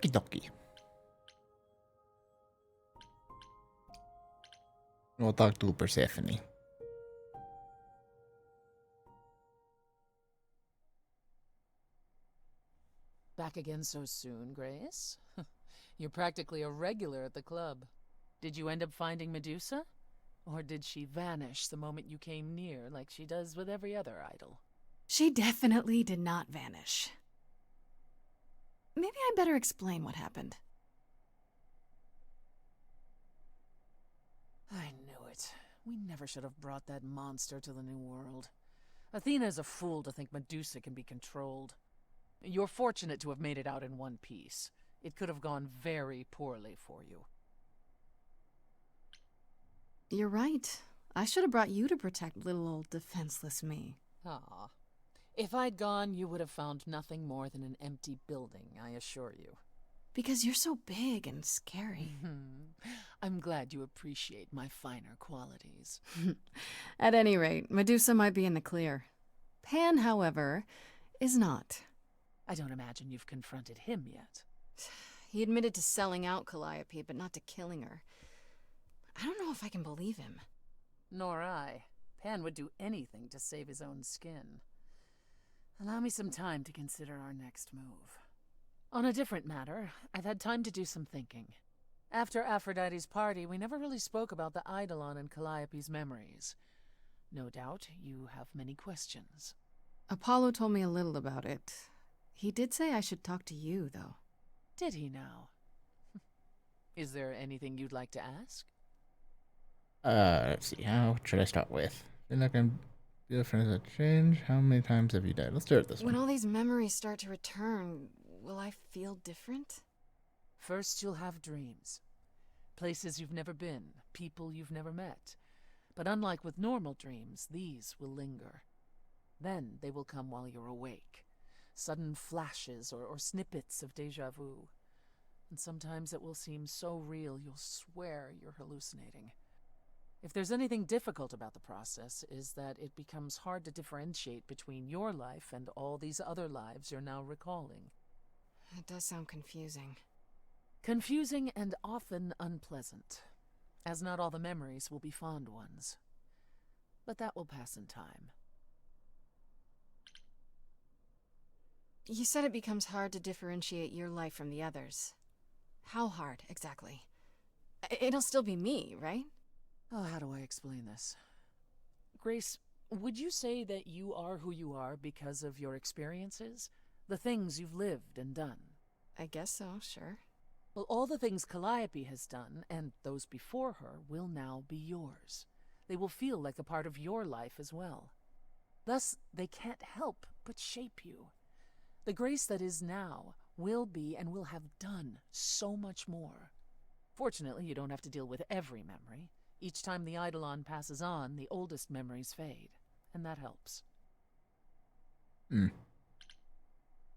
Okie dokie. We'll talk to Persephone. Back again so soon, Grace? You're practically a regular at the club. Did you end up finding Medusa? Or did she vanish the moment you came near, like she does with every other idol? She definitely did not vanish. Maybe I better explain what happened. I knew it. We never should have brought that monster to the New World. Athena is a fool to think Medusa can be controlled. You're fortunate to have made it out in one piece. It could have gone very poorly for you. You're right. I should have brought you to protect little old defenseless me. Ah. If I'd gone, you would have found nothing more than an empty building, I assure you. Because you're so big and scary. I'm glad you appreciate my finer qualities. At any rate, Medusa might be in the clear. Pan, however, is not. I don't imagine you've confronted him yet. He admitted to selling out Calliope, but not to killing her. I don't know if I can believe him. Nor I. Pan would do anything to save his own skin. Allow me some time to consider our next move. On a different matter, I've had time to do some thinking. After Aphrodite's party, we never really spoke about the Eidolon and Calliope's memories. No doubt you have many questions. Apollo told me a little about it. He did say I should talk to you, though. Did he now? Is there anything you'd like to ask? Let's see. How should I start with? You're not gonna be different as a change. How many times have you died? Let's start with this When one. all these memories start to return, will I feel different? First, you'll have dreams. Places you've never been, people you've never met. But unlike with normal dreams, these will linger. Then they will come while you're awake. Sudden flashes or snippets of déjà vu. And sometimes it will seem so real you'll swear you're hallucinating. If there's anything difficult about the process, is that it becomes hard to differentiate between your life and all these other lives you're now recalling. It does sound confusing. Confusing and often unpleasant, as not all the memories will be fond ones. But that will pass in time. You said it becomes hard to differentiate your life from the others. How hard, exactly? It'll still be me, right? Oh, how do I explain this? Grace, would you say that you are who you are because of your experiences? The things you've lived and done? I guess so, sure. Well, all the things Calliope has done, and those before her, will now be yours. They will feel like a part of your life as well. Thus, they can't help but shape you. The Grace that is now will be and will have done so much more. Fortunately, you don't have to deal with every memory. Each time the Eidolon passes on, the oldest memories fade, and that helps.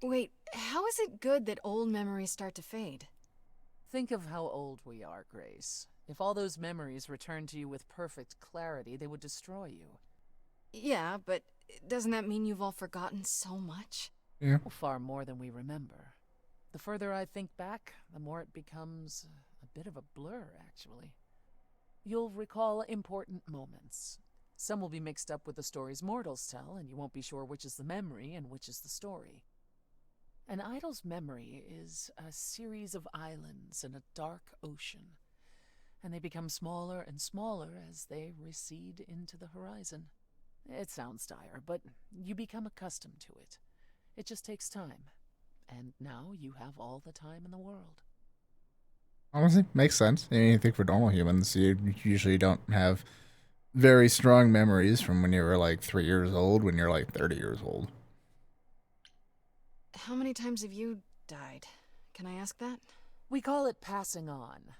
Wait, how is it good that old memories start to fade? Think of how old we are, Grace. If all those memories returned to you with perfect clarity, they would destroy you. Yeah, but doesn't that mean you've all forgotten so much? Yeah. Well, far more than we remember. The further I think back, the more it becomes a bit of a blur, actually. You'll recall important moments. Some will be mixed up with the stories mortals tell, and you won't be sure which is the memory and which is the story. An idol's memory is a series of islands in a dark ocean, and they become smaller and smaller as they recede into the horizon. It sounds dire, but you become accustomed to it. It just takes time, and now you have all the time in the world. Honestly, makes sense. I mean, I think for normal humans, you usually don't have very strong memories from when you were like 3 years old when you're like 30 years old. How many times have you died? Can I ask that? We call it passing on.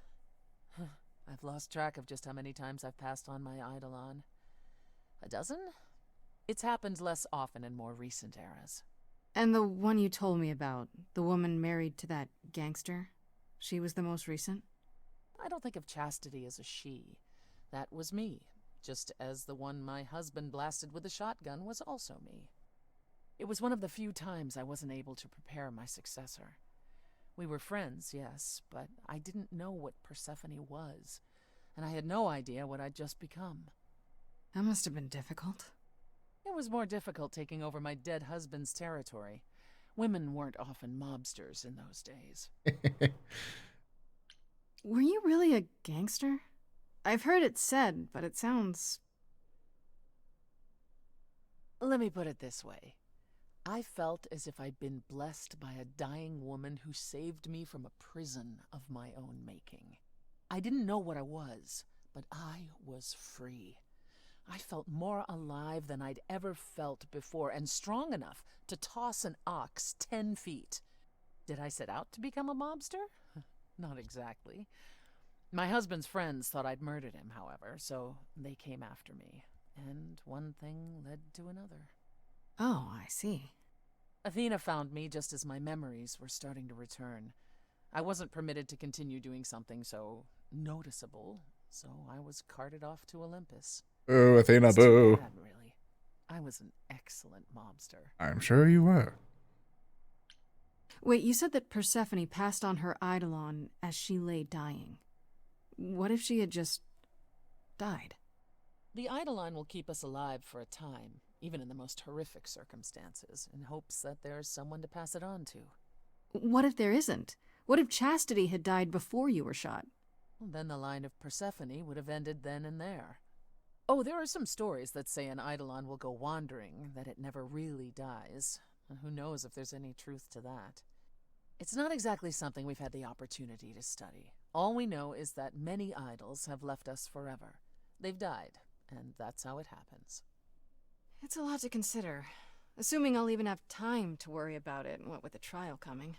I've lost track of just how many times I've passed on my Eidolon. A dozen? It's happened less often in more recent eras. And the one you told me about, the woman married to that gangster? She was the most recent? I don't think of Chastity as a she. That was me, just as the one my husband blasted with a shotgun was also me. It was one of the few times I wasn't able to prepare my successor. We were friends, yes, but I didn't know what Persephone was, and I had no idea what I'd just become. That must have been difficult. It was more difficult taking over my dead husband's territory. Women weren't often mobsters in those days. Were you really a gangster? I've heard it said, but it sounds... Let me put it this way. I felt as if I'd been blessed by a dying woman who saved me from a prison of my own making. I didn't know what I was, but I was free. I felt more alive than I'd ever felt before, and strong enough to toss an ox 10 feet. Did I set out to become a mobster? Not exactly. My husband's friends thought I'd murdered him, however, so they came after me. And one thing led to another. Oh, I see. Athena found me just as my memories were starting to return. I wasn't permitted to continue doing something so noticeable, so I was carted off to Olympus. Boo, Athena, It's too boo. bad, really. I was an excellent mobster. I'm sure you were. Wait, you said that Persephone passed on her Eidolon as she lay dying. What if she had just died? The Eidolon will keep us alive for a time, even in the most horrific circumstances, in hopes that there's someone to pass it on to. What if there isn't? What if Chastity had died before you were shot? Well, then the line of Persephone would have ended then and there. Oh, there are some stories that say an Eidolon will go wandering, that it never really dies. And who knows if there's any truth to that. It's not exactly something we've had the opportunity to study. All we know is that many idols have left us forever. They've died, and that's how it happens. It's a lot to consider. Assuming I'll even have time to worry about it, what with the trial coming.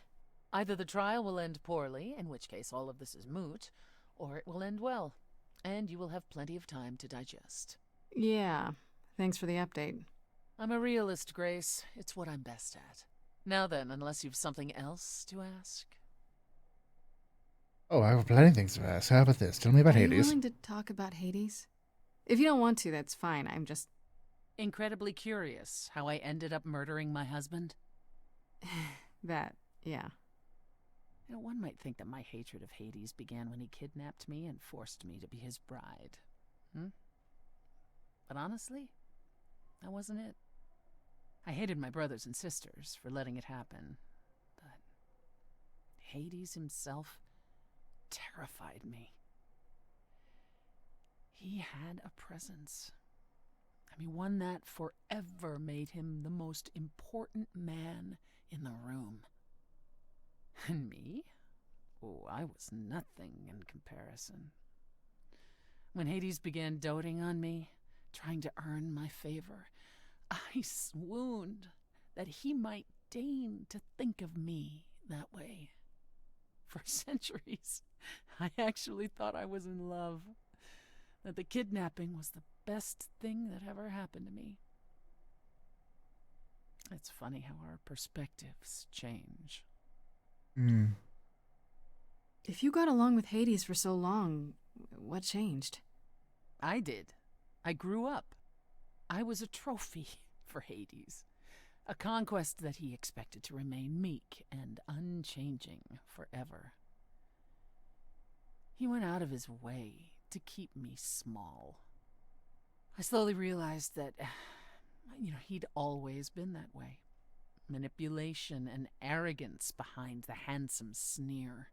Either the trial will end poorly, in which case all of this is moot, or it will end well, and you will have plenty of time to digest. Yeah, thanks for the update. I'm a realist, Grace. It's what I'm best at. Now then, unless you've something else to ask. Oh, I have plenty of things to ask. How about this? Tell me about Are you Hades. willing to talk about Hades? If you don't want to, that's fine. I'm just... Incredibly curious how I ended up murdering my husband. that, yeah. You know, one might think that my hatred of Hades began when he kidnapped me and forced me to be his bride. But honestly, that wasn't it. I hated my brothers and sisters for letting it happen, but Hades himself terrified me. He had a presence. I mean, one that forever made him the most important man in the room. And me? Oh, I was nothing in comparison. When Hades began doting on me, trying to earn my favor, I swooned that he might deign to think of me that way. For centuries, I actually thought I was in love, that the kidnapping was the best thing that ever happened to me. It's funny how our perspectives change. If you got along with Hades for so long, what changed? I did. I grew up. I was a trophy for Hades. A conquest that he expected to remain meek and unchanging forever. He went out of his way to keep me small. I slowly realized that, he'd always been that way. Manipulation and arrogance behind the handsome sneer.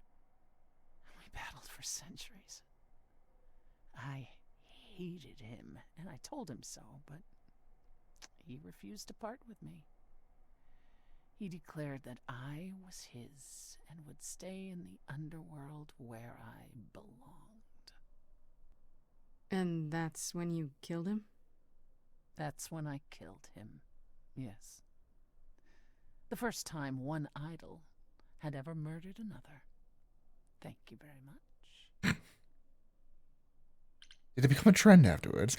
We battled for centuries. I hated him, and I told him so, but he refused to part with me. He declared that I was his and would stay in the underworld where I belonged. And that's when you killed him? That's when I killed him, yes. The first time one idol had ever murdered another. Thank you very much. Did it become a trend afterwards?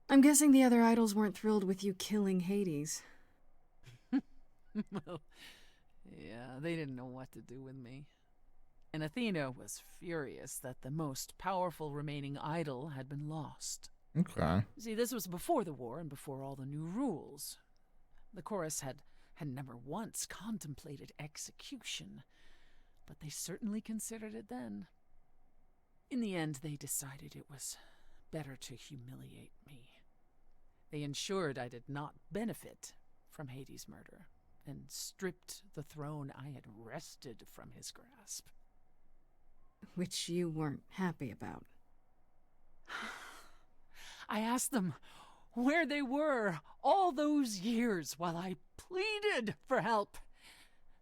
I'm guessing the other idols weren't thrilled with you killing Hades. Well, yeah, they didn't know what to do with me. And Athena was furious that the most powerful remaining idol had been lost. Okay. See, this was before the war and before all the new rules. The chorus had had never once contemplated execution, but they certainly considered it then. In the end, they decided it was better to humiliate me. They ensured I did not benefit from Hades' murder, and stripped the throne I had wrested from his grasp. Which you weren't happy about. I asked them where they were all those years while I pleaded for help.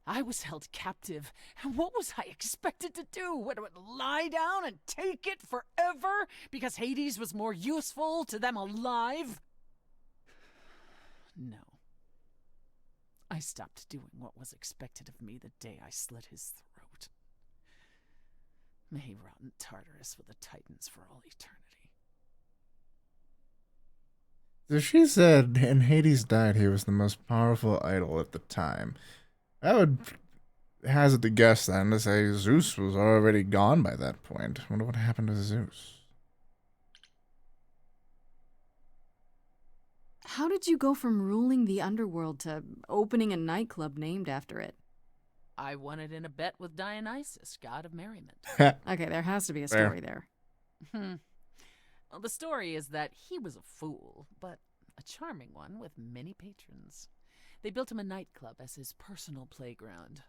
I was held captive, and what was I expected to do? Would I lie down and take it forever because Hades was more useful to them alive? No. I stopped doing what was expected of me the day I slit his throat. May he rot in Tartarus with the Titans for all eternity. So she said, and Hades died, he was the most powerful idol at the time. I would hazard to guess then to say Zeus was already gone by that point. I wonder what happened to Zeus. How did you go from ruling the underworld to opening a nightclub named after it? I won it in a bet with Dionysus, god of merriment. Okay, there has to be a Fair. story there. Well, the story is that he was a fool, but a charming one with many patrons. They built him a nightclub as his personal playground.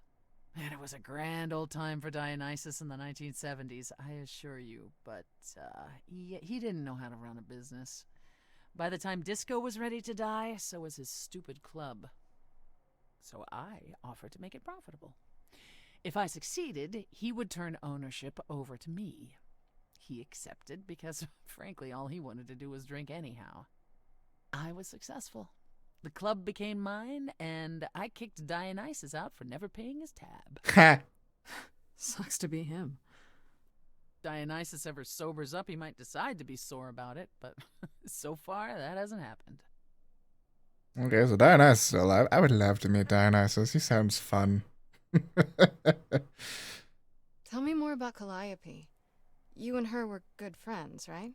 And it was a grand old time for Dionysus in the 1970s, I assure you, but he didn't know how to run a business. By the time disco was ready to die, so was his stupid club. So I offered to make it profitable. If I succeeded, he would turn ownership over to me. He accepted because, frankly, all he wanted to do was drink anyhow. I was successful. The club became mine, and I kicked Dionysus out for never paying his tab. Sucks to be him. Dionysus ever sobers up, he might decide to be sore about it, but so far, that hasn't happened. Okay, so Dionysus is still alive. I would love to meet Dionysus. He sounds fun. Tell me more about Calliope. You and her were good friends, right?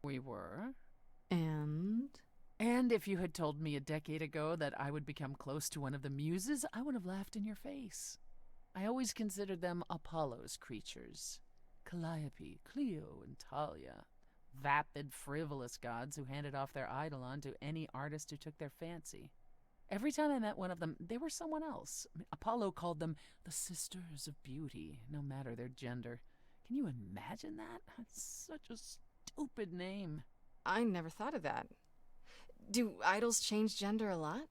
We were. And If you had told me a decade ago that I would become close to one of the muses, I would have laughed in your face. I always considered them Apollo's creatures. Calliope, Clio, and Talia. Vapid, frivolous gods who handed off their eidolon to any artist who took their fancy. Every time I met one of them, they were someone else. Apollo called them the Sisters of Beauty, no matter their gender. Can you imagine that? That's such a stupid name. I never thought of that. Do idols change gender a lot?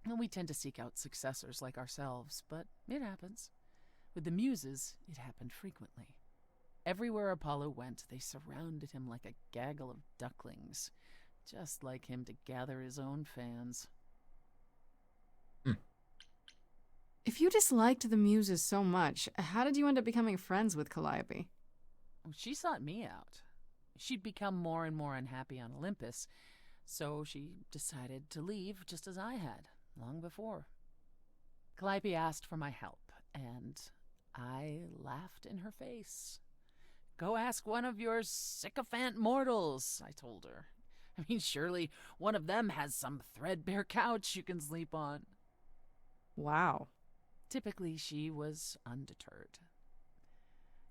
Well, we tend to seek out successors like ourselves, but it happens. With the muses, it happened frequently. Everywhere Apollo went, they surrounded him like a gaggle of ducklings, just like him to gather his own fans. If you disliked the muses so much, how did you end up becoming friends with Calliope? She sought me out. She'd become more and more unhappy on Olympus, so she decided to leave just as I had, long before. Calliope asked for my help, and I laughed in her face. Go ask one of your sycophant mortals, I told her. I mean, surely one of them has some threadbare couch you can sleep on. Wow. Typically, she was undeterred.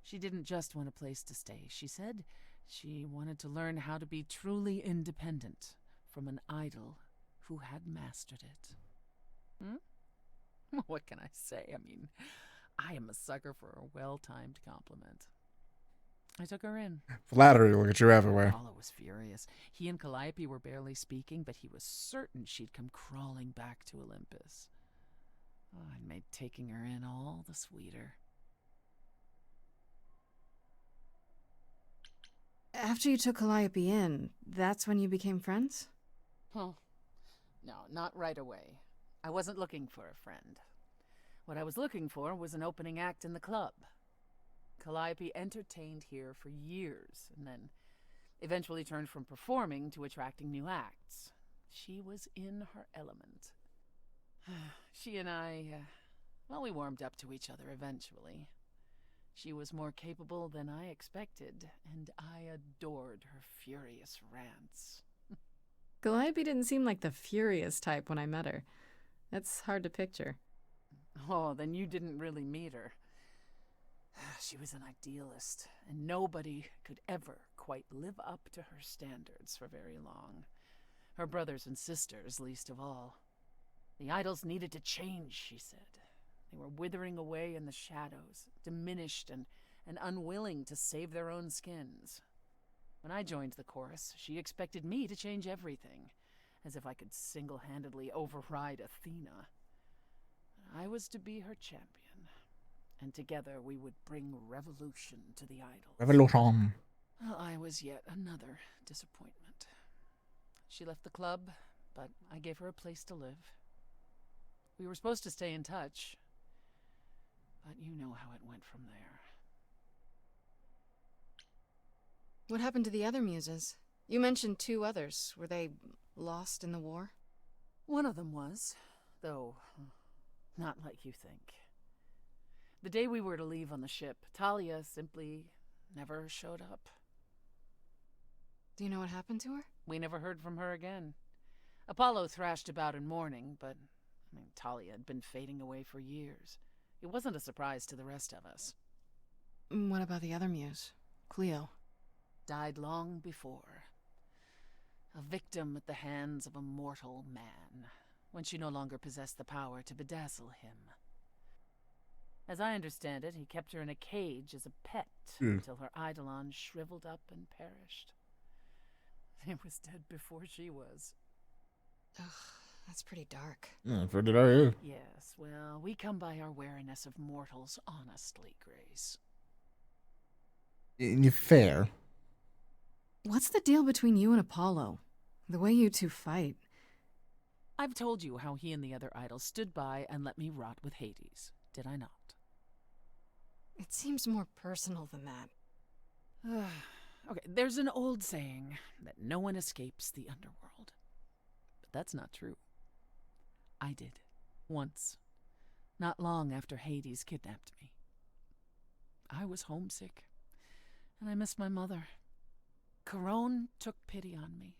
She didn't just want a place to stay. She said she wanted to learn how to be truly independent from an idol who had mastered it. What can I say? I mean, I am a sucker for a well-timed compliment. I took her in. Flattery will get you everywhere. Apollo was furious. He and Calliope were barely speaking, but he was certain she'd come crawling back to Olympus. Oh, it made taking her in all the sweeter. After you took Calliope in, that's when you became friends? Well, no, not right away. I wasn't looking for a friend. What I was looking for was an opening act in the club. Calliope entertained here for years, and then eventually turned from performing to attracting new acts. She was in her element. She and I, we warmed up to each other eventually. She was more capable than I expected, and I adored her furious rants. Calliope didn't seem like the furious type when I met her. That's hard to picture. Oh, then you didn't really meet her. She was an idealist, and nobody could ever quite live up to her standards for very long. Her brothers and sisters, least of all. The idols needed to change, she said. They were withering away in the shadows, diminished and unwilling to save their own skins. When I joined the chorus, she expected me to change everything, as if I could single-handedly override Athena. I was to be her champion, and together we would bring revolution to the idols. Revolution. Well, I was yet another disappointment. She left the club, but I gave her a place to live. We were supposed to stay in touch, but you know how it went from there. What happened to the other muses? You mentioned 2 others. Were they lost in the war? One of them was, though not like you think. The day we were to leave on the ship, Talia simply never showed up. Do you know what happened to her? We never heard from her again. Apollo thrashed about in mourning, but Talia had been fading away for years. It wasn't a surprise to the rest of us. What about the other muse? Cleo. Died long before. A victim at the hands of a mortal man, when she no longer possessed the power to bedazzle him. As I understand it, he kept her in a cage as a pet until her eidolon shriveled up and perished. He was dead before she was. Ugh, that's pretty dark. Yeah, for did I? Yes, well, we come by our wariness of mortals honestly, Grace. Fair. What's the deal between you and Apollo? The way you 2 fight. I've told you how he and the other idols stood by and let me rot with Hades, did I not? It seems more personal than that. Okay, there's an old saying that no one escapes the underworld. But that's not true. I did. Once. Not long after Hades kidnapped me. I was homesick, and I missed my mother. Charon took pity on me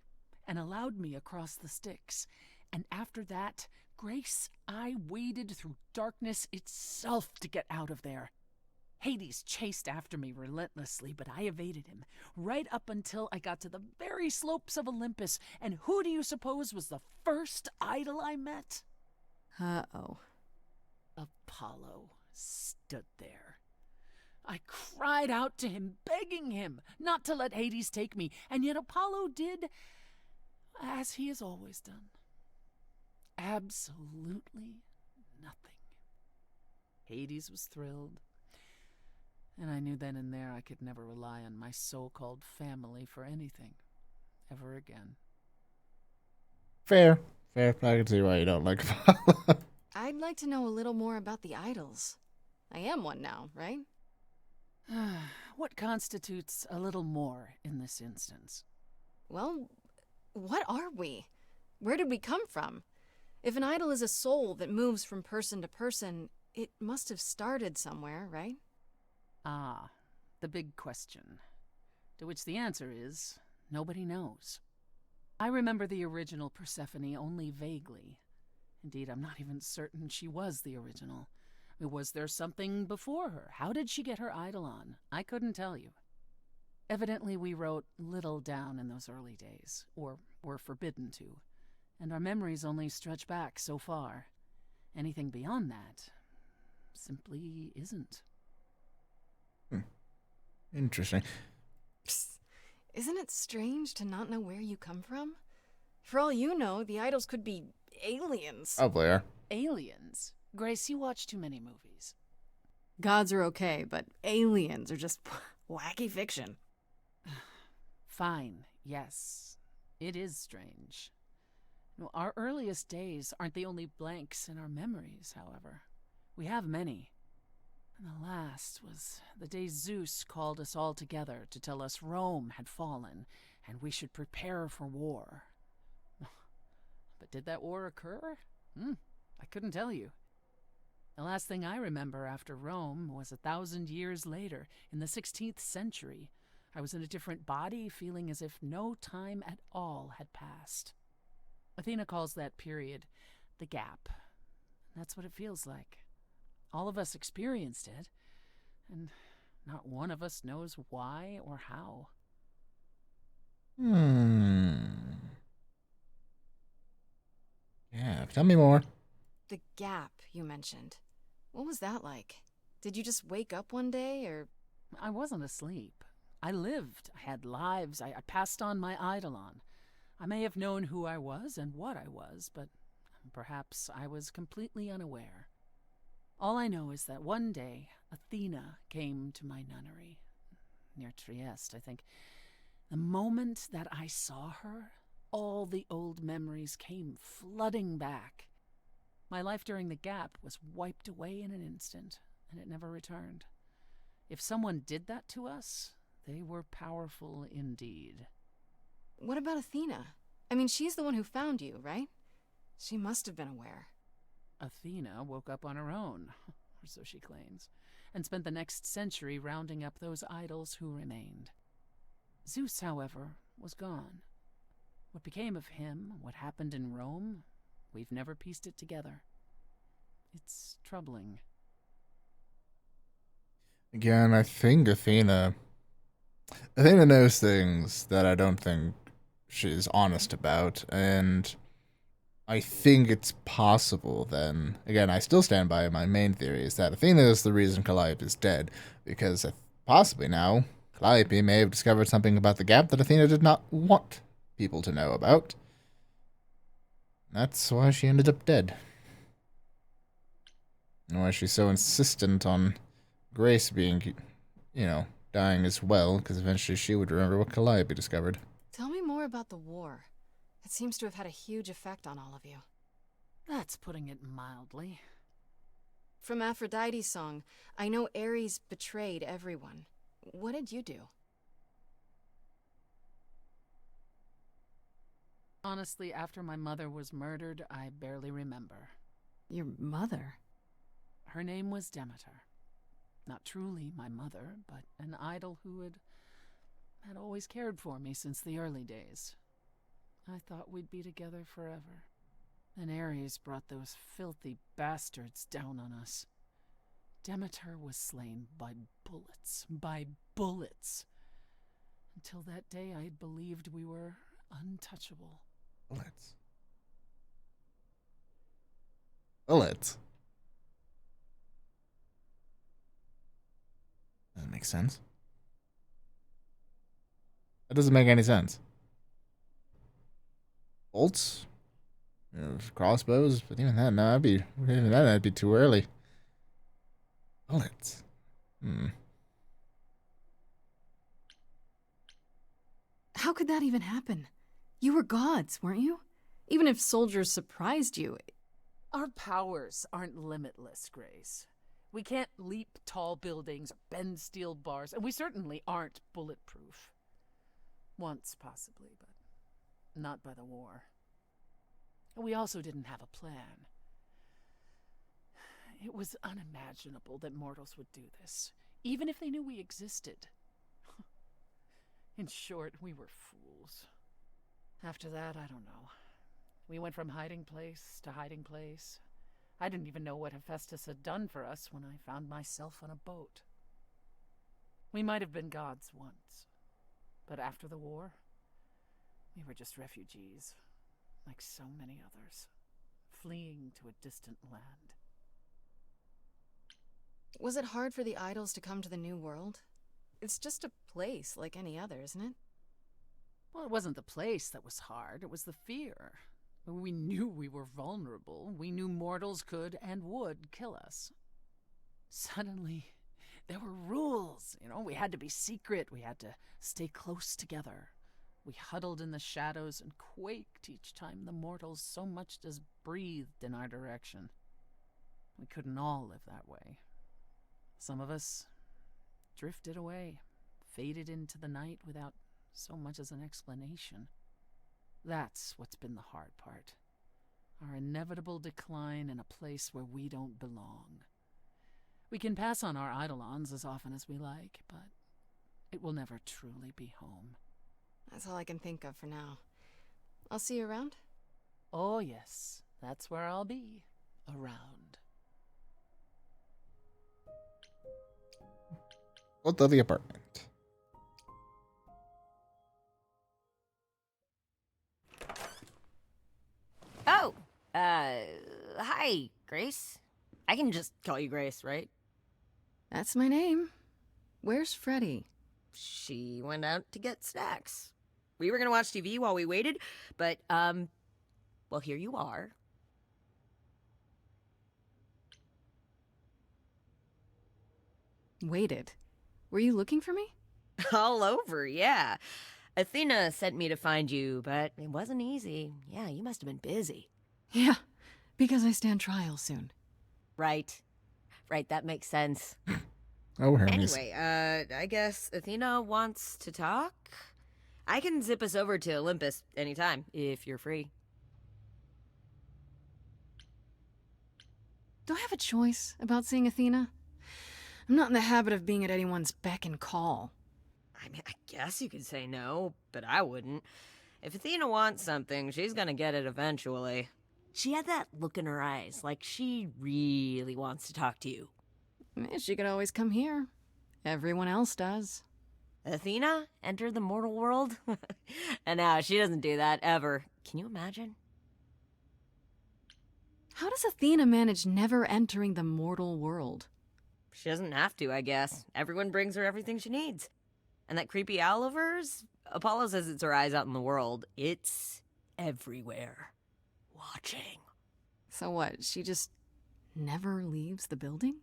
and allowed me across the Styx. And after that, Grace, I waded through darkness itself to get out of there. Hades chased after me relentlessly, but I evaded him, right up until I got to the very slopes of Olympus. And who do you suppose was the first idol I met? Uh-oh. Apollo stood there. I cried out to him, begging him not to let Hades take me, and yet Apollo did as he has always done. Absolutely nothing. Hades was thrilled, and I knew then and there I could never rely on my so-called family for anything, ever again. Fair. I can see why you don't like Apollo. I'd like to know a little more about the idols. I am one now, right? What constitutes a little more in this instance? Well, what are we? Where did we come from? If an idol is a soul that moves from person to person, it must have started somewhere, right? Ah, the big question. To which the answer is, nobody knows. I remember the original Persephone only vaguely. Indeed, I'm not even certain she was the original. Was there something before her? How did she get her eidolon? I couldn't tell you. Evidently, we wrote little down in those early days, or were forbidden to, and our memories only stretch back so far. Anything beyond that simply isn't. Interesting. Psst. Isn't it strange to not know where you come from? For all you know, the idols could be aliens. Probably are. Aliens? Grace, you watch too many movies. Gods are okay, but aliens are just wacky fiction. Fine, yes. It is strange. No, our earliest days aren't the only blanks in our memories, however. We have many. And the last was the day Zeus called us all together to tell us Rome had fallen and we should prepare for war. But did that war occur? I couldn't tell you. The last thing I remember after Rome was 1,000 years later, in the 16th century. I was in a different body, feeling as if no time at all had passed. Athena calls that period the gap, That's what it feels like. All of us experienced it, and not one of us knows why or how. Yeah, tell me more. The gap you mentioned. What was that like? Did you just wake up one day, or... I wasn't asleep. I lived. I had lives. I passed on my Eidolon. I may have known who I was and what I was, but perhaps I was completely unaware. All I know is that one day, Athena came to my nunnery, near Trieste, I think. The moment that I saw her, all the old memories came flooding back. My life during the gap was wiped away in an instant, and it never returned. If someone did that to us, they were powerful indeed. What about Athena? I mean, she's the one who found you, right? She must have been aware. Athena woke up on her own, or so she claims, and spent the next century rounding up those idols who remained. Zeus, however, was gone. What became of him, what happened in Rome, we've never pieced it together. It's troubling. Again, I think Athena knows things that I don't think she's honest about, and I think it's possible then. Again, I still stand by my main theory is that Athena is the reason Calliope is dead, because possibly now, Calliope may have discovered something about the gap that Athena did not want people to know about. That's why she ended up dead. And why she's so insistent on Grace being, dying as well, because eventually she would remember what Calliope discovered. Tell me more about the war. It seems to have had a huge effect on all of you. That's putting it mildly. From Aphrodite's song, I know Ares betrayed everyone. What did you do? Honestly, after my mother was murdered, I barely remember. Your mother? Her name was Demeter. Not truly my mother, but an idol who had always cared for me since the early days. I thought we'd be together forever. Then Ares brought those filthy bastards down on us. Demeter was slain by bullets. By bullets. Until that day, I had believed we were untouchable. Bullets. Bullets. Doesn't make sense. That doesn't make any sense. Bolts? Crossbows? But even that, no, that'd be too early. Bullets. How could that even happen? You were gods, weren't you? Even if soldiers surprised you... Our powers aren't limitless, Grace. We can't leap tall buildings or bend steel bars, and we certainly aren't bulletproof. Once, possibly, but not by the war. We also didn't have a plan. It was unimaginable that mortals would do this, even if they knew we existed. In short, we were fools. After that, I don't know. We went from hiding place to hiding place. I didn't even know what Hephaestus had done for us when I found myself on a boat. We might have been gods once, but after the war, we were just refugees, like so many others, fleeing to a distant land. Was it hard for the idols to come to the New World? It's just a place like any other, isn't it? Well, it wasn't the place that was hard, it was the fear. We knew we were vulnerable. We knew mortals could and would kill us. Suddenly, there were rules. We had to be secret. We had to stay close together. We huddled in the shadows and quaked each time the mortals so much as breathed in our direction. We couldn't all live that way. Some of us drifted away, faded into the night without so much as an explanation. That's what's been the hard part. Our inevitable decline in a place where we don't belong. We can pass on our eidolons as often as we like, but it will never truly be home. That's all I can think of for now. I'll see you around. Oh yes, that's where I'll be. around. Go to the apartment. Oh, hi, Grace. I can just call you Grace, right? That's my name. Where's Freddy? She went out to get snacks. We were gonna watch TV while we waited, but, well, here you are. Waited. Were you looking for me? All over, yeah. Athena sent me to find you, but it wasn't easy. Yeah, you must have been busy. Yeah, because I stand trial soon. Right. Right, that makes sense. Oh, Hermes. Anyway, I guess Athena wants to talk? I can zip us over to Olympus anytime, if you're free. Do I have a choice about seeing Athena? I'm not in the habit of being at anyone's beck and call. I mean, I guess you could say no, but I wouldn't. If Athena wants something, she's gonna get it eventually. She had that look in her eyes, like she really wants to talk to you. She could always come here. Everyone else does. Athena enter the mortal world? And now she doesn't do that ever. Can you imagine? How does Athena manage never entering the mortal world? She doesn't have to, I guess. Everyone brings her everything she needs. And that creepy owl of hers? Apollo says it's her eyes out in the world. It's everywhere. Watching. So what, she just never leaves the building?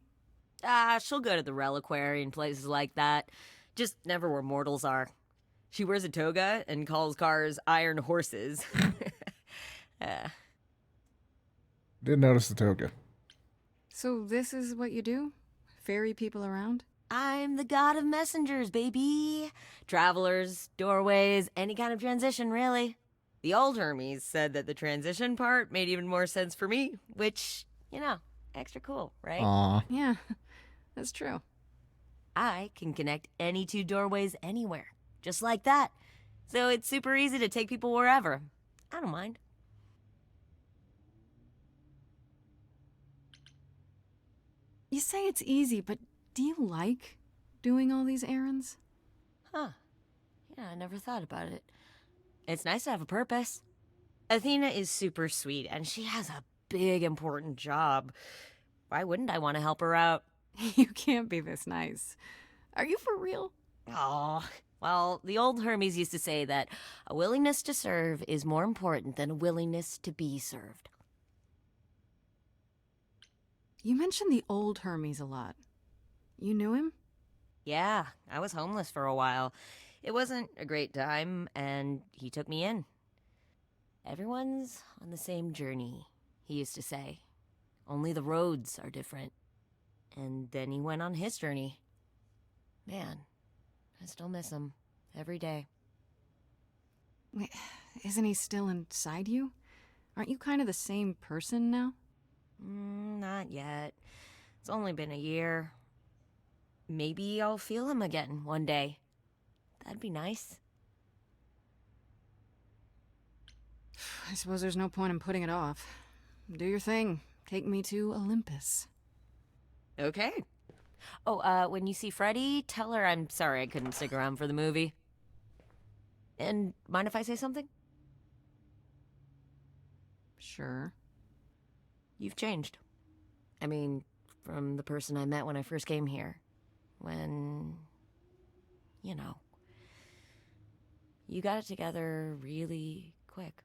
She'll go to the reliquary and places like that. Just never where mortals are. She wears a toga and calls cars iron horses. Did notice the toga. So this is what you do? Ferry people around? I'm the god of messengers, baby. Travelers, doorways, any kind of transition, really. The old Hermes said that the transition part made even more sense for me, which, you know, extra cool, right? Aw. Yeah, that's true. I can connect any two doorways anywhere, just like that. So it's super easy to take people wherever. I don't mind. You say it's easy, but do you like doing all these errands? Huh. Yeah, I never thought about it. It's nice to have a purpose. Athena is super sweet, and she has a big, important job. Why wouldn't I want to help her out? You can't be this nice. Are you for real? Oh, well, the old Hermes used to say that a willingness to serve is more important than a willingness to be served. You mentioned the old Hermes a lot. You knew him? Yeah, I was homeless for a while. It wasn't a great time, and he took me in. Everyone's on the same journey, he used to say. Only the roads are different. And then he went on his journey. Man, I still miss him every day. Wait, isn't he still inside you? Aren't you kind of the same person now? Not yet. It's only been a year. Maybe I'll feel him again one day. That'd be nice. I suppose there's no point in putting it off. Do your thing. Take me to Olympus. Okay. Oh, when you see Freddy, tell her I'm sorry I couldn't stick around for the movie. And mind if I say something? Sure. You've changed. I mean, from the person I met when I first came here. When, you know, you got it together really quick.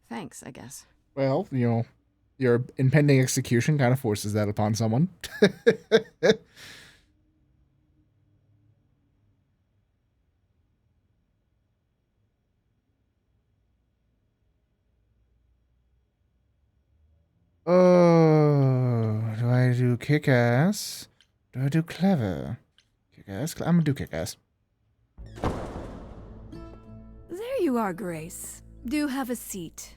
Thanks, I guess. Well, you know, your impending execution kind of forces that upon someone. Oh, do I do kick-ass? Do I do clever? Kick-ass? I'm gonna do kick-ass. There you are, Grace. Do have a seat.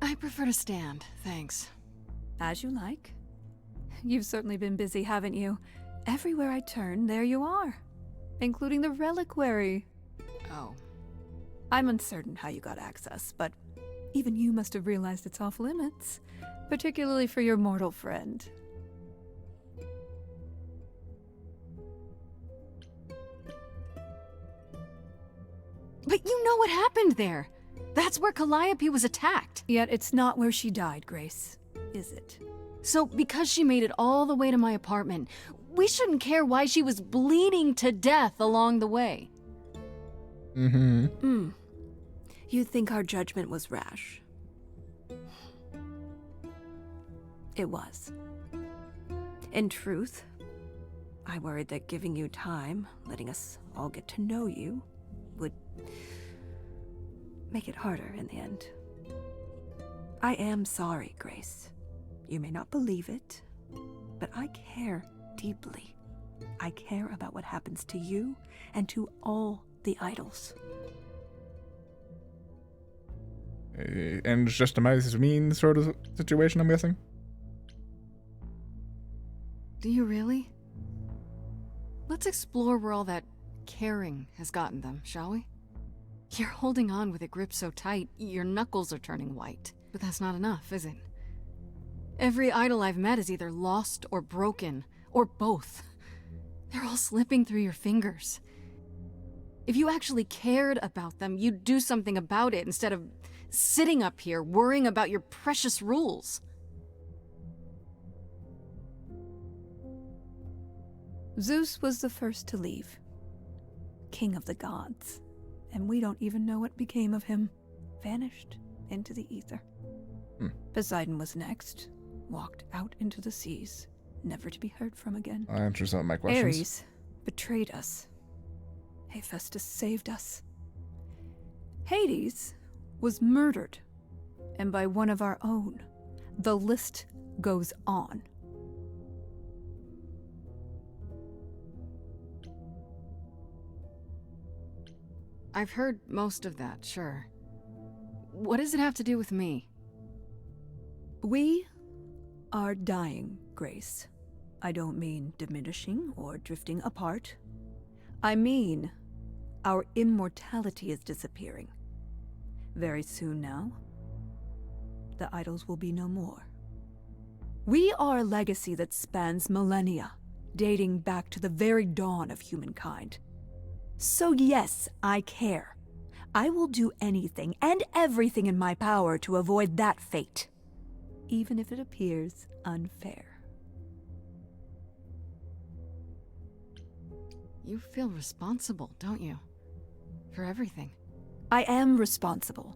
I prefer to stand, thanks. As you like. You've certainly been busy, haven't you? Everywhere I turn, there you are. Including the reliquary. Oh, I'm uncertain how you got access, but even you must have realized it's off limits, particularly for your mortal friend. But you know what happened there. That's where Calliope was attacked. Yet it's not where she died, Grace, is it? So because she made it all the way to my apartment, we shouldn't care why she was bleeding to death along the way. Mm-hmm. You think our judgment was rash? It was. In truth, I worried that giving you time, letting us all get to know you, would make it harder in the end. I am sorry, Grace. You may not believe it, but I care deeply. I care about what happens to you and to all the idols. And it's just a Midas mean sort of situation, I'm guessing? Do you really? Let's explore where all that caring has gotten them, shall we? You're holding on with a grip so tight, your knuckles are turning white. But that's not enough, is it? Every idol I've met is either lost or broken, or both. They're all slipping through your fingers. If you actually cared about them, you'd do something about it instead of sitting up here worrying about your precious rules. Zeus was the first to leave. King of the gods. And we don't even know what became of him. Vanished into the ether. Poseidon was next. Walked out into the seas. Never to be heard from again. I'll answer some of my questions. Ares betrayed us. Hephaestus saved us. Hades was murdered. And by one of our own. The list goes on. I've heard most of that, sure. What does it have to do with me? We are dying, Grace. I don't mean diminishing or drifting apart. I mean our immortality is disappearing. Very soon now, the idols will be no more. We are a legacy that spans millennia, dating back to the very dawn of humankind. So yes, I care. I will do anything and everything in my power to avoid that fate, even if it appears unfair. You feel responsible, don't you? For everything. I am responsible.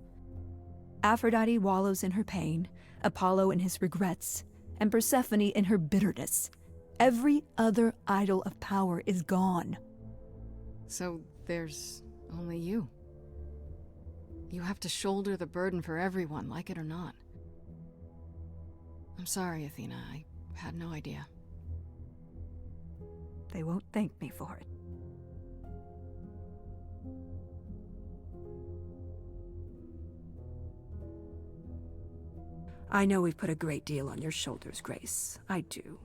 Aphrodite wallows in her pain, Apollo in his regrets, and Persephone in her bitterness. Every other idol of power is gone. So there's only you. You have to shoulder the burden for everyone, like it or not. I'm sorry, Athena. I had no idea. They won't thank me for it. I know we've put a great deal on your shoulders, Grace. I do.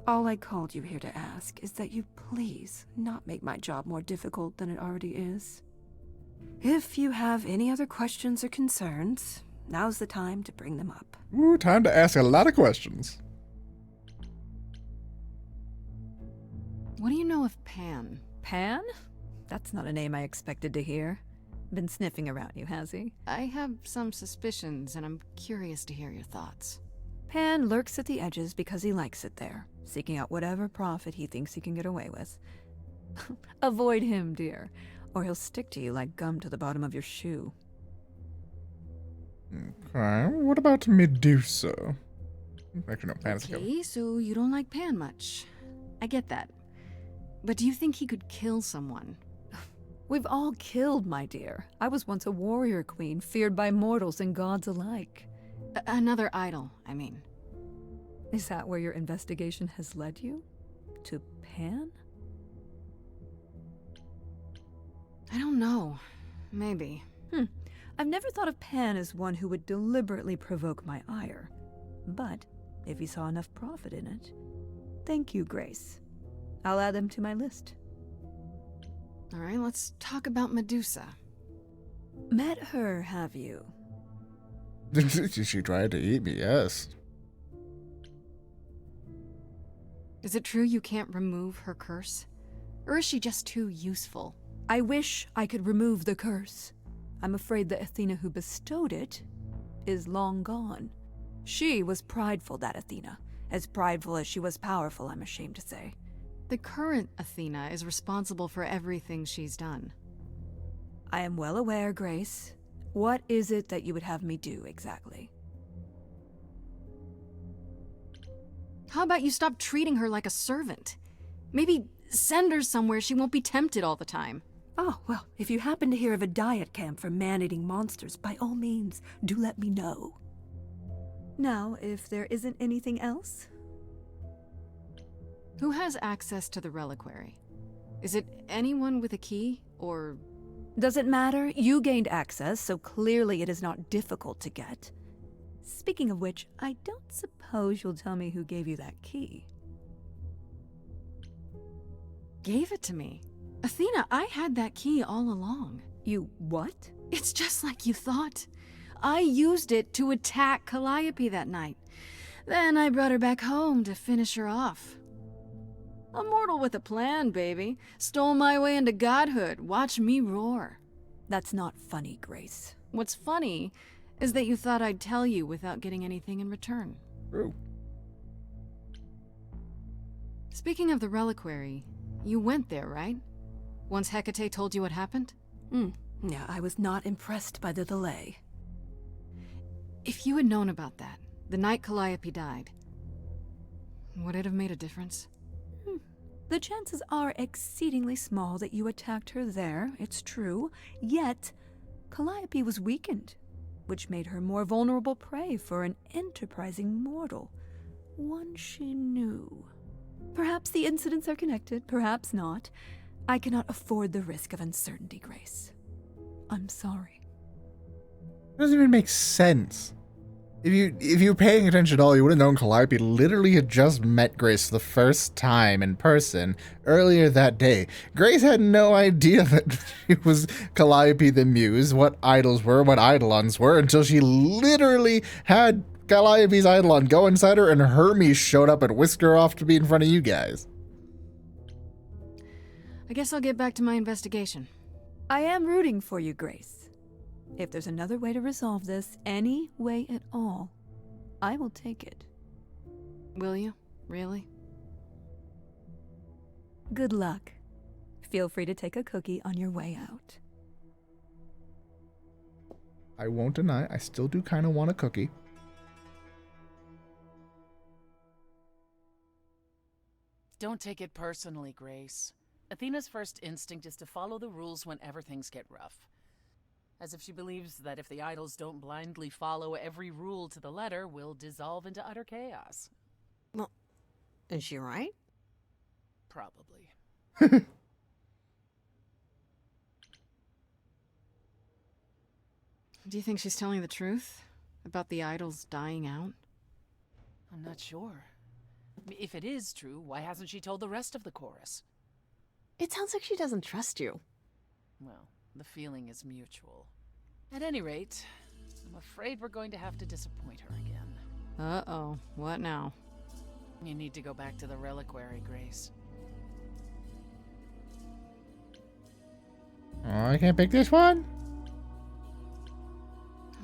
All I called you here to ask is that you please not make my job more difficult than it already is. If you have any other questions or concerns, now's the time to bring them up. Ooh, time to ask a lot of questions. What do you know of Pan? Pan? That's not a name I expected to hear. Been sniffing around you, has he? I have some suspicions, and I'm curious to hear your thoughts. Pan lurks at the edges because he likes it there, seeking out whatever profit he thinks he can get away with. Avoid him, dear, or he'll stick to you like gum to the bottom of your shoe. Okay, what about Medusa? Actually, no, Pan's a killer. Okay, so you don't like Pan much. I get that. But do you think he could kill someone? We've all killed, my dear. I was once a warrior queen, feared by mortals and gods alike. Another idol, I mean. Is that where your investigation has led you? To Pan? I don't know. Maybe. I've never thought of Pan as one who would deliberately provoke my ire. But if he saw enough profit in it... Thank you, Grace. I'll add them to my list. All right, let's talk about Medusa. met her, have you? She tried to eat me, yes. Is it true you can't remove her curse? Or is she just too useful? I wish I could remove the curse. I'm afraid the Athena who bestowed it is long gone. She was prideful, that Athena. As prideful as she was powerful, I'm ashamed to say. The current Athena is responsible for everything she's done. I am well aware, Grace. What is it that you would have me do exactly? How about you stop treating her like a servant? Maybe send her somewhere she won't be tempted all the time. Oh, well, if you happen to hear of a diet camp for man-eating monsters, by all means, do let me know. Now, if there isn't anything else? Who has access to the reliquary? Is it anyone with a key, or... Does it matter? You gained access, so clearly it is not difficult to get. Speaking of which, I don't suppose you'll tell me who gave you that key. Gave it to me? Athena, I had that key all along. You what? It's just like you thought. I used it to attack Calliope that night. Then I brought her back home to finish her off. A mortal with a plan, baby. Stole my way into godhood. Watch me roar. That's not funny, Grace. What's funny is that you thought I'd tell you without getting anything in return. True. Speaking of the reliquary, you went there, right? Once Hecate told you what happened? Yeah, I was not impressed by the delay. If you had known about that, the night Calliope died, would it have made a difference? The chances are exceedingly small that you attacked her there, it's true. Yet, Calliope was weakened, which made her more vulnerable prey for an enterprising mortal. One she knew. Perhaps the incidents are connected, perhaps not. I cannot afford the risk of uncertainty, Grace. I'm sorry. It doesn't even make sense. If you were paying attention at all, you would have known Calliope literally had just met Grace the first time in person earlier that day. Grace had no idea that she was Calliope the Muse, what idols were, what eidolons were, until she literally had Calliope's eidolon go inside her and Hermes showed up and whisked her off to be in front of you guys. I guess I'll get back to my investigation. I am rooting for you, Grace. If there's another way to resolve this, any way at all, I will take it. Will you? Really? Good luck. Feel free to take a cookie on your way out. I won't deny, I still do kind of want a cookie. Don't take it personally, Grace. Athena's first instinct is to follow the rules whenever things get rough. As if she believes that if the idols don't blindly follow every rule to the letter, we'll dissolve into utter chaos. Well, is she right? Probably. Do you think she's telling the truth? About the idols dying out? I'm not sure. If it is true, why hasn't she told the rest of the chorus? It sounds like she doesn't trust you. Well, the feeling is mutual. At any rate, I'm afraid we're going to have to disappoint her again. Uh-oh. What now? You need to go back to the reliquary, Grace. Oh, I can't pick this one?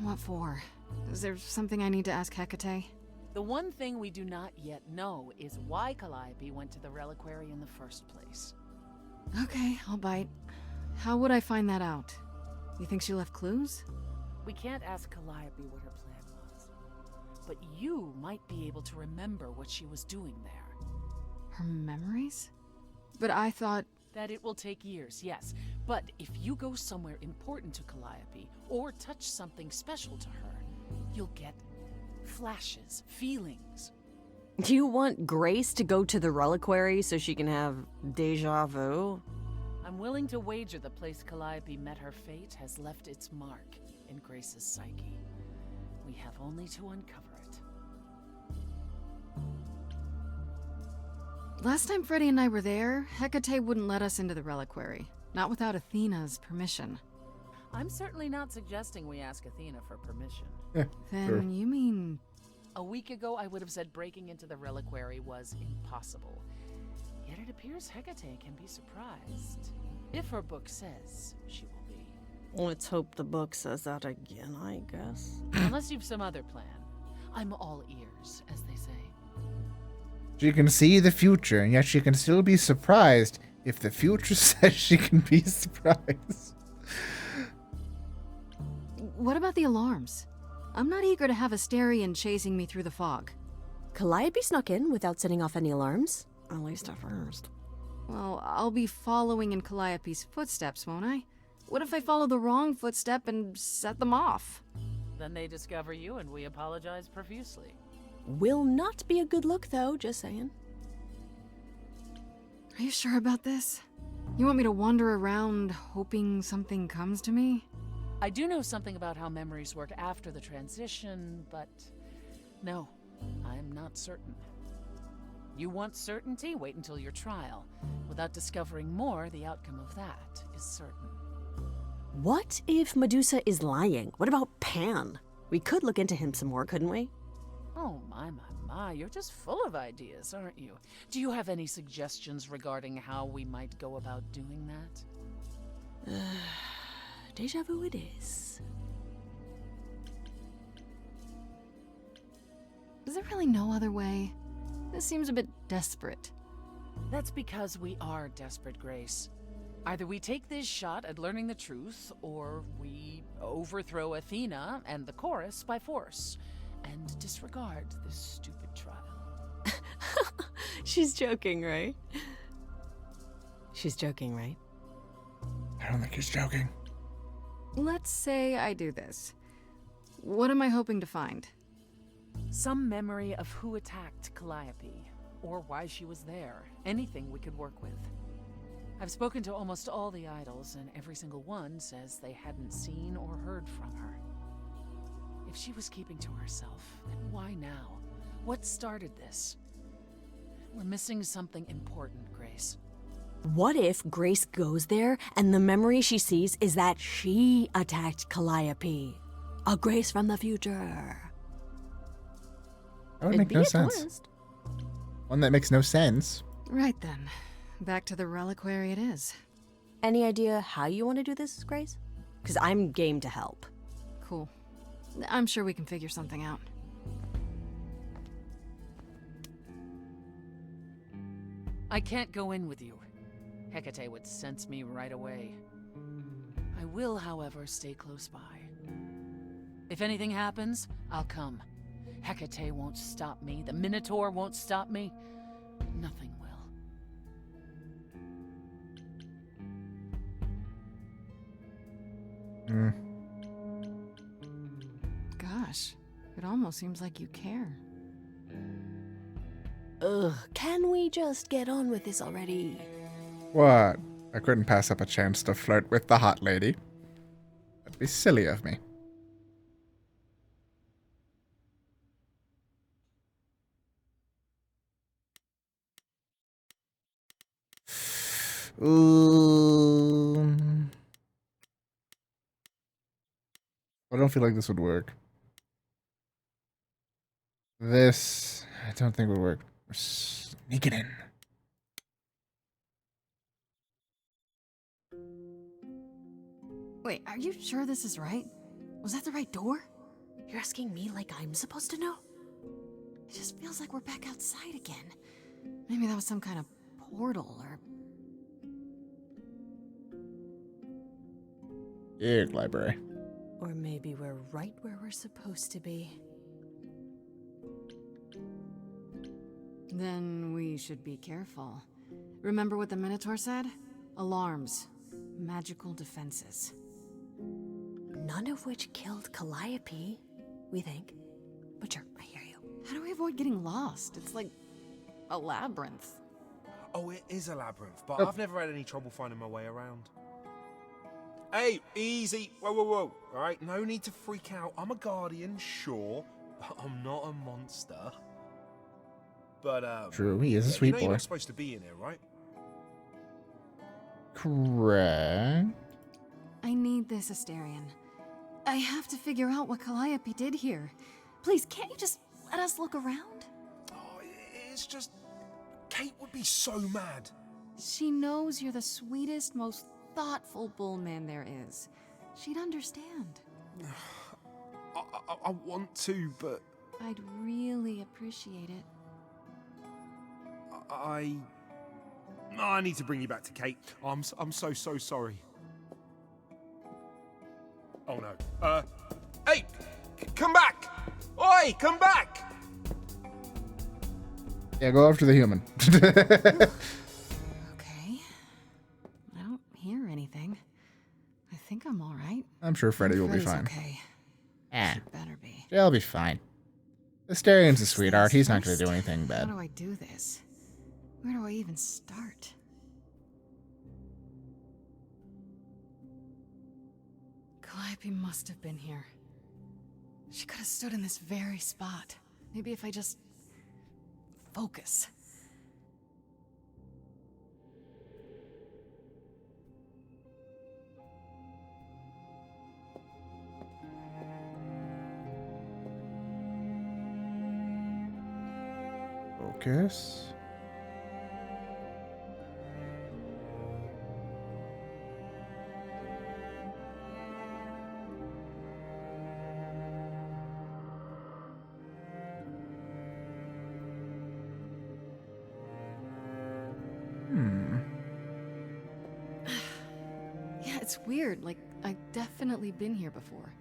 What for? Is there something I need to ask Hecate? The one thing we do not yet know is why Calliope went to the reliquary in the first place. Okay, I'll bite. How would I find that out? You think she left clues? We can't ask Calliope what her plan was. But you might be able to remember what she was doing there. Her memories? But I thought... That it will take years, yes. But if you go somewhere important to Calliope, or touch something special to her, you'll get flashes, feelings. Do you want Grace to go to the reliquary so she can have deja vu? I'm willing to wager the place Calliope met her fate has left its mark in Grace's psyche. We have only to uncover it. Last time Freddy and I were there, Hecate wouldn't let us into the reliquary. Not without Athena's permission. I'm certainly not suggesting we ask Athena for permission. Then Sure. you mean... A week ago, I would have said breaking into the reliquary was impossible. Yet it appears Hecate can be surprised. If her book says she will be. Let's hope the book says that again, I guess. Unless you've some other plan. I'm all ears, as they say. She can see the future, and yet she can still be surprised if the future says she can be surprised. What about the alarms? I'm not eager to have Asterion chasing me through the fog. Calliope snuck in without setting off any alarms. At least at first. Well, I'll be following in Calliope's footsteps, won't I? What if I follow the wrong footstep and set them off? Then they discover you, and we apologize profusely. Will not be a good look, though, just saying. Are you sure about this? You want me to wander around hoping something comes to me? I do know something about how memories work after the transition, but no, I'm not certain. You want certainty? Wait until your trial. Without discovering more, the outcome of that is certain. What if Medusa is lying? What about Pan? We could look into him some more, couldn't we? Oh, my, you're just full of ideas, aren't you? Do you have any suggestions regarding how we might go about doing that? Deja vu it is. Is there really no other way? This seems a bit desperate. That's because we are desperate, Grace. Either we take this shot at learning the truth, or we overthrow Athena and the chorus by force, and disregard this stupid trial. She's joking, right? She's joking, right? I don't think he's joking. Let's say I do this. What am I hoping to find? Some memory of who attacked Calliope, or why she was there. Anything we could work with. I've spoken to almost all the idols, and every single one says they hadn't seen or heard from her. If she was keeping to herself, then why now? What started this? We're missing something important, Grace. What if Grace goes there and the memory she sees is that she attacked Calliope? A Grace from the future. That would It'd make be no a sense. twist. One that makes no sense. Right then. Back to the reliquary it is. Any idea how you want to do this, Grace? Because I'm game to help. Cool. I'm sure we can figure something out. I can't go in with you. Hecate would sense me right away. I will, however, stay close by. If anything happens, I'll come. Hecate won't stop me. The Minotaur won't stop me. Nothing will. Gosh, it almost seems like you care. Ugh, can we just get on with this already? What? I couldn't pass up a chance to flirt with the hot lady. That'd be silly of me. Ooh. I don't feel like this would work. This, I don't think would work. We're sneaking in. Wait, are you sure this is right? Was that the right door? You're asking me like I'm supposed to know? It just feels like we're back outside again. Maybe that was some kind of portal or... Big library. Or maybe we're right where we're supposed to be. Then we should be careful. Remember what the Minotaur said? Alarms. Magical defenses. None of which killed Calliope, we think. But sure, I hear you. How do we avoid getting lost? It's like a labyrinth. Oh, it is a labyrinth, but Oh. I've never had any trouble finding my way around. Hey, easy. Whoa, whoa, whoa. All right, no need to freak out. I'm a guardian, sure, but I'm not a monster. But, True, he is a you sweet know you're boy. not supposed to be in here, right? Correct. I need this, Asterion. I have to figure out what Calliope did here. Please, can't you just let us look around? Oh, it's just... Kate would be so mad. She knows you're the sweetest, most thoughtful bullman there is. She'd understand. I want to, but I'd really appreciate it. I need to bring you back to Kate. I'm so sorry. Oh no. Hey, come back! Oi, come back! Yeah, go after the human. Okay. I don't hear anything. I think I'm all right. I'm sure Freddy will be Freddy's fine. Okay. Yeah, She better be. she'll be fine. Asterian's a First sweetheart. things He's not going to do first. anything bad. How do I do this? Where do I even start? Calliope must have been here. She could have stood in this very spot. Maybe if I just... focus. Focus. Yeah, it's weird. Like, I've definitely been here before.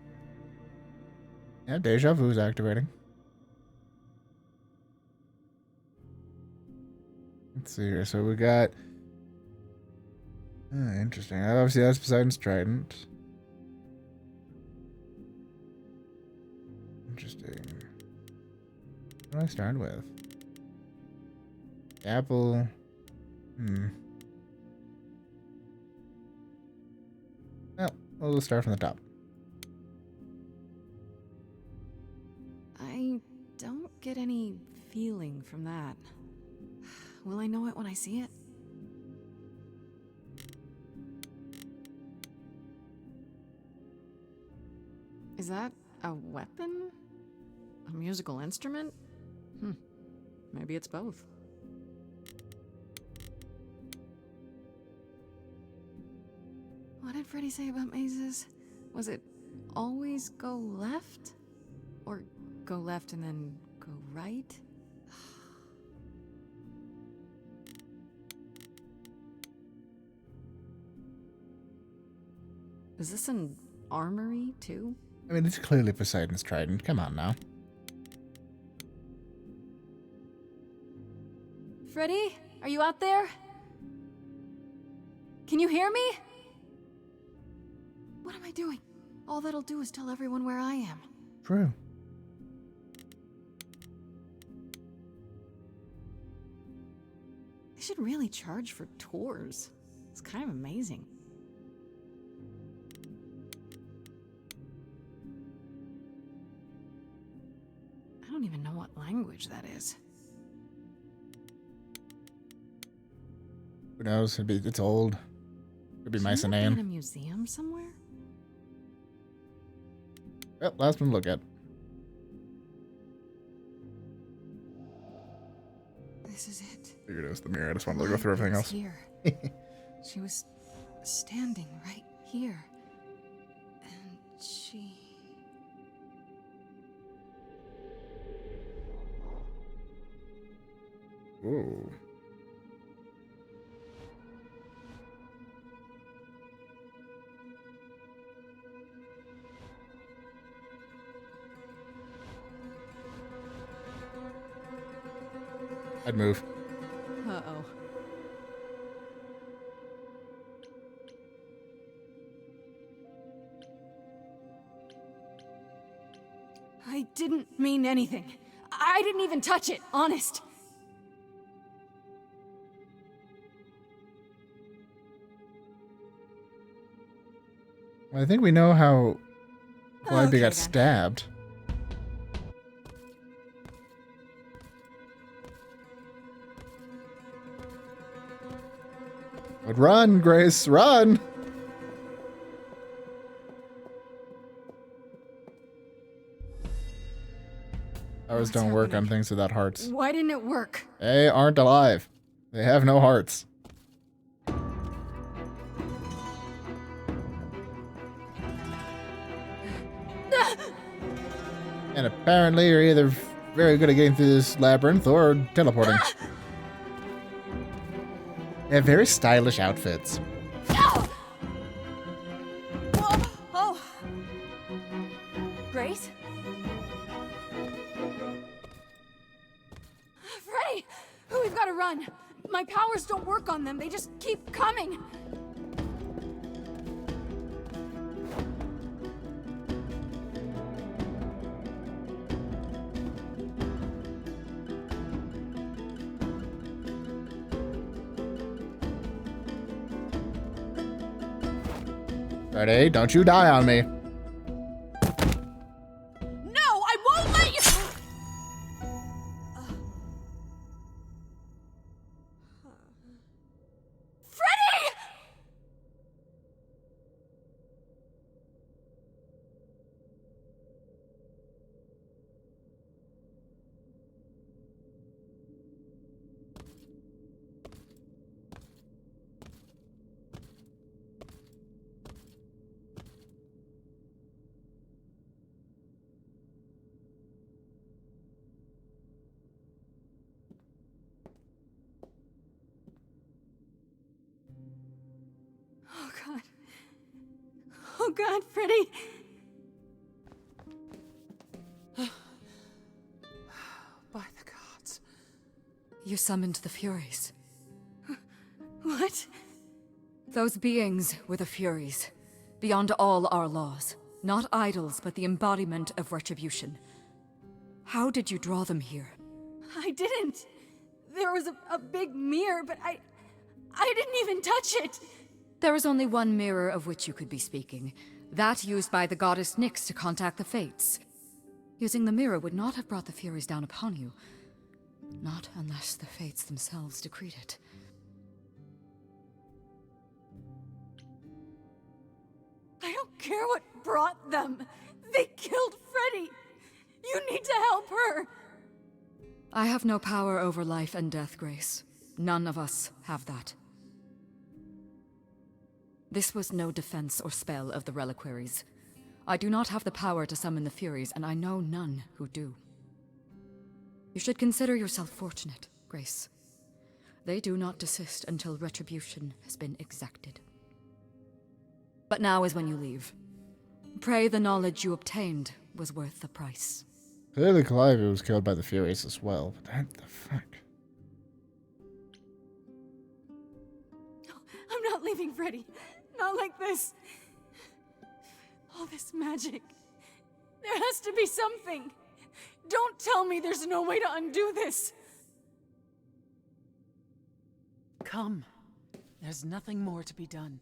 Yeah, deja vu's activating. Let's see here. So we got... interesting. Obviously, that's Poseidon's trident. Interesting. What do I start with? Apple. Well, we'll start from the top. I don't get any feeling from that. Will I know it when I see it? Is that a weapon? A musical instrument? Maybe it's both. What did Freddy say about mazes? Was it always go left? Or go left and then go right? Is this an armory, too? I mean, it's clearly Poseidon's trident. Come on now. Freddy, are you out there? Can you hear me? What am I doing? All that'll do is tell everyone where I am. True. They should really charge for tours. It's kind of amazing. I don't even know what language that is. Who knows? It's old. Could be Shouldn't that be in a Mycenaean. museum somewhere? Well, last one to look at. This is it. Figured it was the mirror. I just wanted to go through everything else. Here. She was standing right here. And she... Whoa. I'd move. Uh-oh. I didn't mean anything. I didn't even touch it, honest. Well, I think we know how Calliope Okay, got then. stabbed. But run, Grace, run! Powers What's don't work on happening? things without hearts. Why didn't it work? They aren't alive. They have no hearts. And apparently you're either very good at getting through this labyrinth or teleporting. They have very stylish outfits. Oh! Grace? Freddy! We've got to run. My powers don't work on them. They just keep coming. Freddy, don't you die on me. No, I won't let you. Freddy! Oh God. Oh God, Freddy. By the gods. You summoned the Furies. What? Those beings were the Furies, beyond all our laws. Not idols, but the embodiment of retribution. How did you draw them here? I didn't. There was a big mirror, but I didn't even touch it. There is only one mirror of which you could be speaking. That used by the goddess Nyx to contact the Fates. Using the mirror would not have brought the Furies down upon you. Not unless the Fates themselves decreed it. I don't care what brought them. They killed Freddy. You need to help her. I have no power over life and death, Grace. None of us have that. This was no defense or spell of the reliquaries. I do not have the power to summon the Furies, and I know none who do. You should consider yourself fortunate, Grace. They do not desist until retribution has been exacted. But now is when you leave. Pray the knowledge you obtained was worth the price. Clearly Calliope was killed by the Furies as well, but what the fuck? I'm not leaving Freddy. Not like this. All this magic. There has to be something. Don't tell me there's no way to undo this. Come. There's nothing more to be done.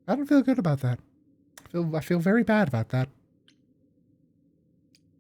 I don't feel good about that. I feel very bad about that.